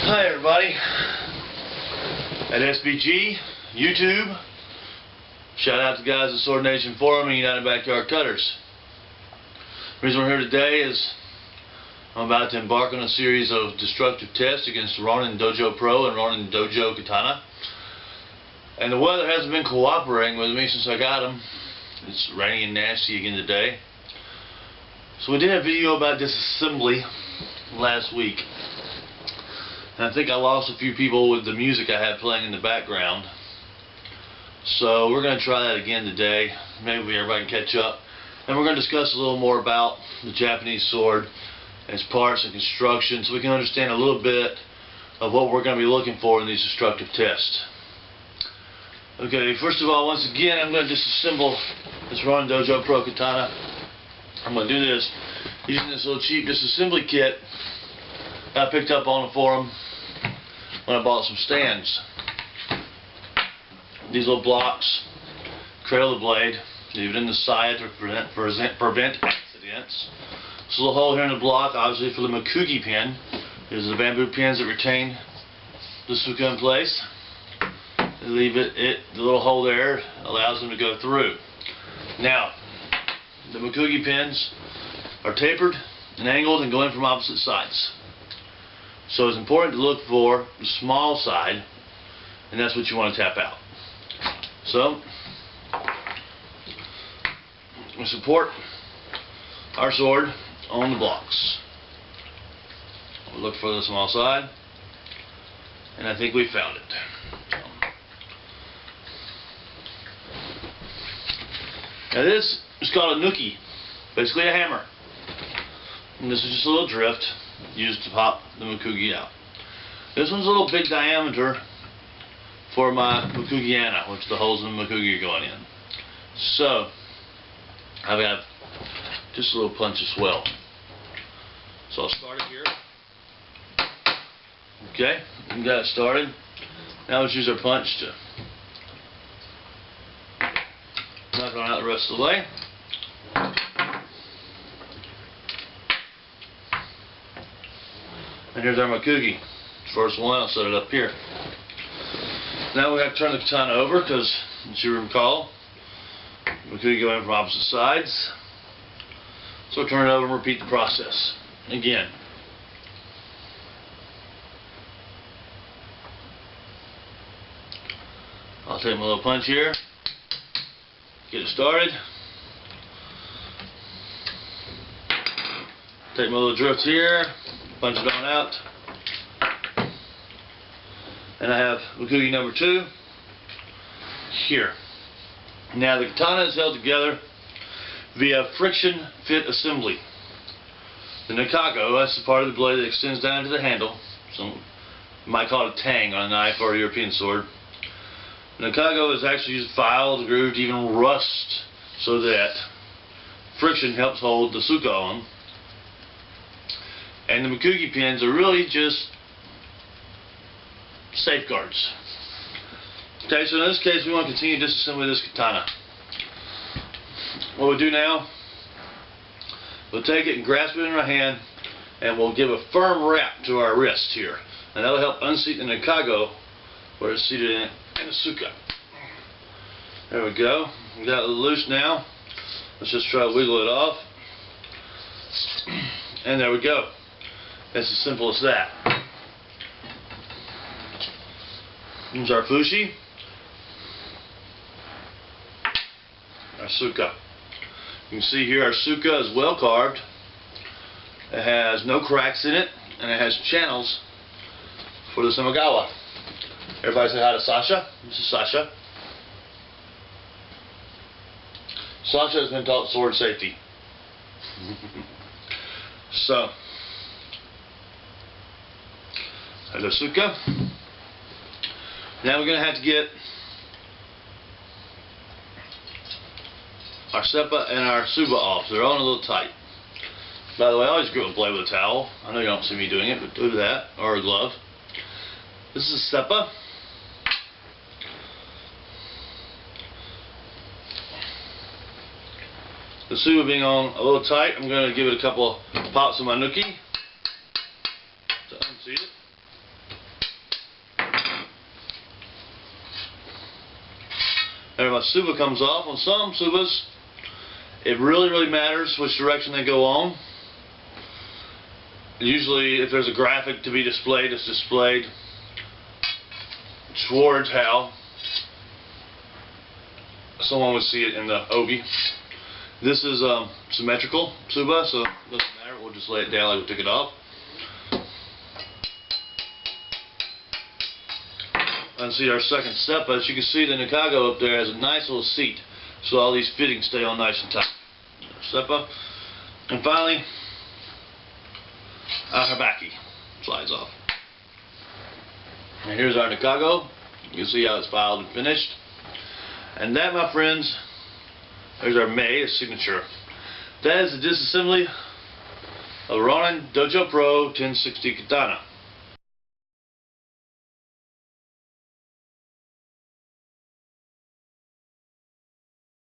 Hi everybody at SBG, YouTube. Shout out to the guys at Sword Nation Forum and United Backyard Cutters. The reason we're here today is I'm about to embark on a series of destructive tests against Ronin Dojo Pro and Ronin Dojo Katana. And the weather hasn't been cooperating with me since I got them. It's rainy and nasty again today. So we did a video about disassembly last week. And I think I lost a few people with the music I had playing in the background. So we're going to try that again today. Maybe everybody can catch up. And we're going to discuss a little more about the Japanese sword, its parts and construction, so we can understand a little bit of what we're going to be looking for in these destructive tests. Okay, first of all, once again, I'm going to disassemble this Ronin Dojo Pro Katana. I'm going to do this using this little cheap disassembly kit I picked up on the forum when I bought some stands. These little blocks cradle the blade, leave it in the side to prevent accidents. This little hole here in the block, obviously for the Makugi pin. These are the bamboo pins that retain the suka in place. They leave the little hole there allows them to go through. Now, the Makugi pins are tapered and angled and going from opposite sides. So it's important to look for the small side, and that's what you want to tap out. So we support our sword on the blocks. We'll look for the small side, and I think we found it. Now this is called a nuki, basically a hammer. And this is just a little drift used to pop the Makugi out. This one's a little big diameter for my Makugiana, which the holes in the Makugi are going in. So I've got just a little punch as well. So I'll start it here. Okay, we got it started. Now let's use our punch to knock it out the rest of the way. And here's our Makugi. First one, I'll set it up here. Now we have to turn the katana over because, as you recall, Makugi go in from opposite sides. So turn it over and repeat the process again. I'll take my little punch here, get it started. Take my little drift here, punch it on out. And I have Makugi number 2 here. Now the katana is held together via friction fit assembly. The nakago, that's the part of the blade that extends down to the handle. So you might call it a tang on a knife or a European sword. The nakago is actually used filed, grooved, even rust, so that friction helps hold the suka on. And the Makugi pins are really just safeguards. Okay, so in this case we want to continue disassembly this katana. What we'll do now, we'll take it and grasp it in our hand and we'll give a firm wrap to our wrist here. And that'll help unseat the nakago where it's seated in the suka. There we go. We got it loose now. Let's just try to wiggle it off. And there we go. It's as simple as that. Here's our fushi, our suka. You can see here our suka is well carved. It has no cracks in it, and it has channels for the samagawa. Everybody say hi to Sasha. This is Sasha. Sasha has been taught sword safety. So, hello suka. Now we're going to have to get our seppa and our suba off. They're on a little tight. By the way, I always grip a blade with a towel. I know you don't see me doing it, but do that, or a glove. This is a seppa. The suba being on a little tight, I'm going to give it a couple pops of my nuki to unseat it. and my tsuba comes off. On some tsubas, it really matters which direction they go on. Usually, if there's a graphic to be displayed, it's displayed towards how someone would see it in the obi. This is symmetrical tsuba, so it doesn't matter. We'll just lay it down like we took it off. And see our second step. As you can see, the Nikago up there has a nice little seat, so all these fittings stay on nice and tight. Step up, and finally, our habaki slides off. And here's our Nikago. You can see how it's filed and finished. And that, my friends, there's our Mei signature. That is the disassembly of Ronin Dojo Pro 1060 Katana.